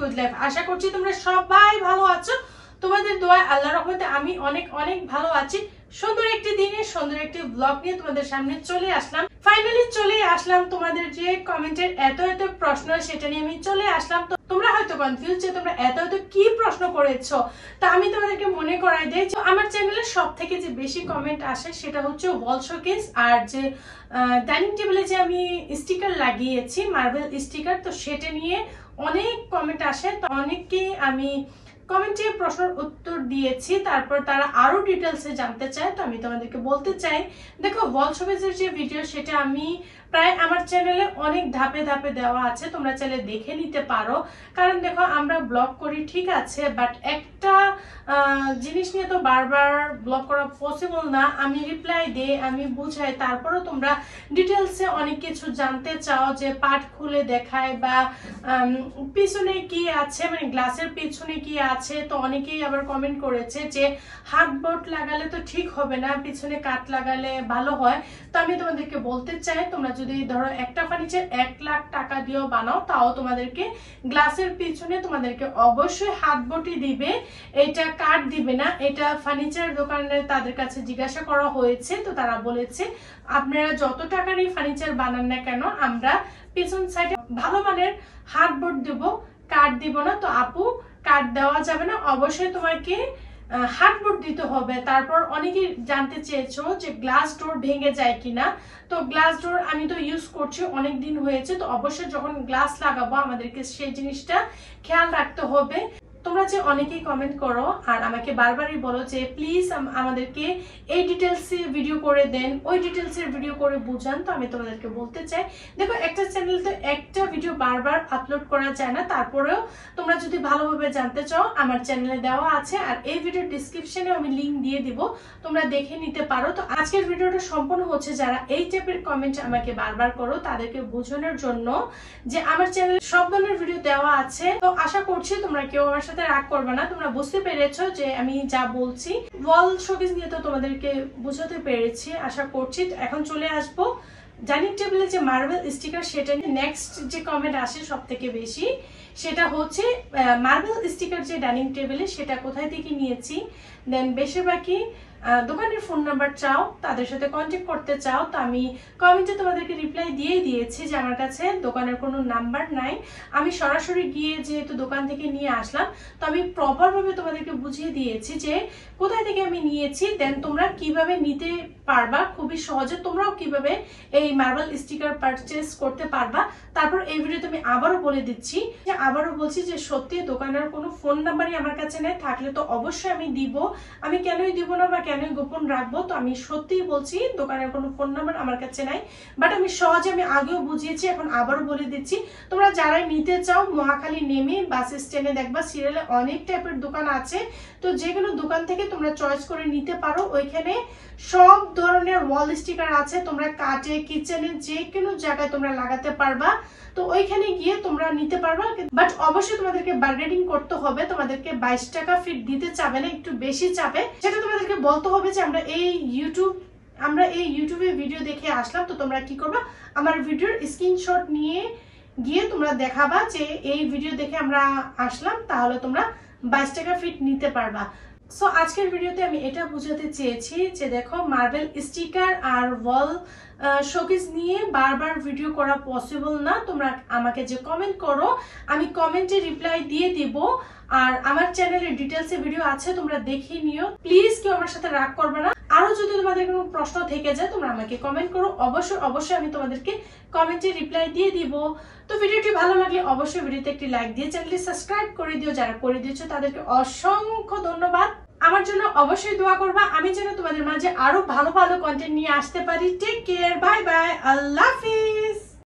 With life. আশা করছি তোমরা সবাই ভালো আছো, তোমাদের দোয়ায় আল্লাহর রহমতে আমি অনেক অনেক ভালো আছি। সুন্দর একটি দিনে সুন্দর একটি ব্লগ নিয়ে তোমাদের সামনে চলে আসলাম। ফাইনালি চলে আসলাম তোমাদের যে কমেন্টের এত এত প্রশ্ন, সেটা নিয়ে আমি চলে আসলাম। তো তোমরা হয়তো কনফিউজ যে তোমরা এত এত কি প্রশ্ন করেছো, তা আমি তোমাদেরকে মনে করাই দেই যে আমার চ্যানেলে সব থেকে যে বেশি কমেন্ট আসে সেটা হচ্ছে ওয়াল শোকেস আর যে ডাইনিং টেবিলে যে আমি স্টিকার লাগিয়েছি মার্বেল স্টিকার, তো সেটা নিয়ে অনেক কমেন্ট আসে। তো অনেককে আমি কমেন্টে প্রশ্নের উত্তর দিয়েছি, তারপর তারা আরো ডিটেলসে জানতে চায়। তো আমি তোমাদেরকে বলতে চাই, দেখো ওয়াল শোকেসের যে ভিডিও সেটা আমি প্রায় আমার চ্যানেলে অনেক ধাপে ধাপে দেওয়া আছে, তোমরা চাইলে দেখে নিতে পারো। কারণ দেখো আমরা ব্লগ করি ঠিক আছে, বাট একটা জিনিস নিয়ে তো বারবার ব্লগ করা পসিবল না। আমি রিপ্লাই দিই, আমি বুঝাই, তারপরও তোমরা ডিটেলসে অনেক কিছু জানতে চাও, যে পার্ট খুলে দেখায় বা পিছনে কি আছে, মানে গ্লাসের পিছনে কি আছে। তো অনেকেই আবার কমেন্ট করেছে যে হার্ডবোর্ড লাগালে তো ঠিক হবে না, পিছনে কাঠ লাগালে ভালো হয়। তো আমি তোমাদেরকে বলতে চাই, তোমরা যদি ধরো একটা ফার্নিচার 1 লাখ টাকা দিয়েও বানাও, তাও তোমাদেরকে গ্লাসের পিছনে তোমাদেরকে অবশ্যই হার্ডবোর্ডই দিবে, এটা কাঠ দিবে না। এটা ফার্নিচার দোকানে তাদের কাছে জিজ্ঞাসা করা হয়েছে, তো তারা বলেছে আপনারা যত টাকারই ফার্নিচার বানান না কেন, আমরা পিছন সাইডে ভালো মানের হার্ডবোর্ড দেব, কাঠ দিব না। তো আপু কাঠ দেওয়া যাবে না, অবশ্যই তোমাকে হার্ডবোর্ড দিতে হবে। তারপর অনেকেই জানতে চেয়েছো যে গ্লাস ডোর ভেঙে যায় কিনা। তো গ্লাস ডোর আমি তো ইউজ করছি অনেক দিন হয়েছে, তো অবশ্যই যখন গ্লাস লাগাবো আমাদেরকে সেই জিনিসটা খেয়াল রাখতে হবে। তোমরা যে অনেকেই কমেন্ট করো আর আমাকে বারবারই বলো যে প্লিজ আমাদেরকে এই ডিটেলসে ভিডিও করে দেন, ওই ডিটেলসের ভিডিও করে বুঝান। তো আমি তোমাদেরকে বলতে চাই, দেখো একটা চ্যানেলতে একটা ভিডিও বারবার আপলোড করা যায় না, তারপরেও তোমরা যদি ভালোভাবে জানতে চাও আমার চ্যানেলে দেওয়া আছে, আর এই ভিডিওর ডিসক্রিপশনে আমি লিঙ্ক দিয়ে দিব, তোমরা দেখে নিতে পারো। তো আজকের ভিডিওটা সম্পূর্ণ হচ্ছে যারা এই টাইপের কমেন্ট আমাকে বারবার করো তাদেরকে বোঝানোর জন্য যে আমার চ্যানেলে সব ধরনের ভিডিও দেওয়া আছে। তো আশা করছি তোমরা কেউ আমার সাথে রাগ করবে না, তোমরা বুঝতে পেরেছো যে আমি যা বলছি। ওয়াল শোকেস নিয়ে তো তোমাদেরকে বুঝাতে পেরেছি আশা করছি। এখন চলে আসবো ডাইনিং টেবিলে যে মার্বেল স্টিকার, সেটা নিয়ে নেক্সট যে কমেন্ট আসে সব থেকে বেশি, সেটা হচ্ছে মার্বেল স্টিকার যে ডাইনিং টেবিলে সেটা কোথায় থেকে নিয়েছি। দেন বেশিরভাগই দোকানের ফোন নাম্বার চাও, তাদের সাথে কন্ট্যাক্ট করতে চাও। তো আমি কমেন্টে তোমাদেরকে রিপ্লাই দিয়েই দিয়েছি যে আমার কাছে দোকানের কোনো নাম্বার নাই, আমি সরাসরি গিয়ে যেহেতু দোকান থেকে নিয়ে আসলাম, তো আমি প্রপারভাবে তোমাদেরকে বুঝিয়ে দিয়েছি যে কোথায় থেকে আমি নিয়েছি। দেন তোমরা কিভাবে নিতে পারবা খুবই সহজে, তোমরাও কিভাবে এই মার্বেল স্টিকার পারচেস করতে পারবা। তারপর এই ভিডিওতে আমি আবারও বলে দিচ্ছি, যে আবারও বলছি যে সত্যি দোকানের কোনো ফোন নাম্বারই আমার কাছে নেই, থাকলে তো অবশ্যই আমি দিব। আমি কেনই দিব না বা কেনই গোপন রাখবো, তো আমি সত্যিই বলছি দোকানের কোনো ফোন নাম্বার আমার কাছে নাই। বাট আমি সহজে, আমি আগেও বুঝিয়েছি, এখন আবারও বলে দিচ্ছি, তোমরা যারাই নিতে চাও মহাখালী নেমে বাস স্ট্যান্ডে দেখবা সিরিয়ালে অনেক টাইপের দোকান আছে। তো যে কোনো দোকান থেকে তোমরা চয়েস করে নিতে পারো, ওইখানে সব ধরনের ওয়াল স্টিকার আছে, তোমরা কাটে কিচেনে যে কোনো জায়গায় তোমরা লাগাতে পারবা। তো ওইখানে গিয়ে তোমরা নিতে পারবা, বাট অবশ্যই তোমাদেরকে বার্গেনিং করতে হবে। তোমাদেরকে 22 টাকা ফিট দিতে চাবে না, একটু বেশি চাবে। সেটা তোমাদেরকে বলতে হবে যে আমরা এই ইউটিউবে ভিডিও দেখে আসলাম। তো তোমরা কি করবা, আমার ভিডিওর স্ক্রিনশট নিয়ে গিয়ে তোমরা দেখাবা যে এই ভিডিও দেখে আমরা আসলাম, তাহলে তোমরা 22 টাকা ফিট নিতে পারবা। সো আজকের ভিডিওতে আমি এটা বোঝাতে চেয়েছি যে দেখো মার্বেল স্টিকার আর ওয়াল শোকেস নিয়ে বারবার ভিডিও করা পসিবল না। তোমরা আমাকে যে কমেন্ট করো আমি কমেন্টে রিপ্লাই দিয়ে দিব, আর আমার চ্যানেলে ডিটেলসে ভিডিও আছে, তোমরা দেখে নিও। প্লিজ কেউ আমার সাথে রাগ করবে না। আরো যদি তোমাদের কোনো প্রশ্ন থেকে যায় তোমরা আমাকে কমেন্ট করো, অবশ্যই আমি তোমাদেরকে কমেন্টে রিপ্লাই দিয়ে দিব। তো ভিডিওটি ভালো লাগলে অবশ্যই ভিডিওতে একটি লাইক দিয়ে চ্যানেলটি সাবস্ক্রাইব করে দিও, যারা করে দিয়েছো তাদেরকে অসংখ্য ধন্যবাদ। আমার জন্য অবশ্যই দোয়া করবা, আমি যেন তোমাদের মাঝে আরো ভালো ভালো কন্টেন্ট নিয়ে আসতে পারি। টেক কেয়ার, বাই বাই, আল্লাহ হাফিজ।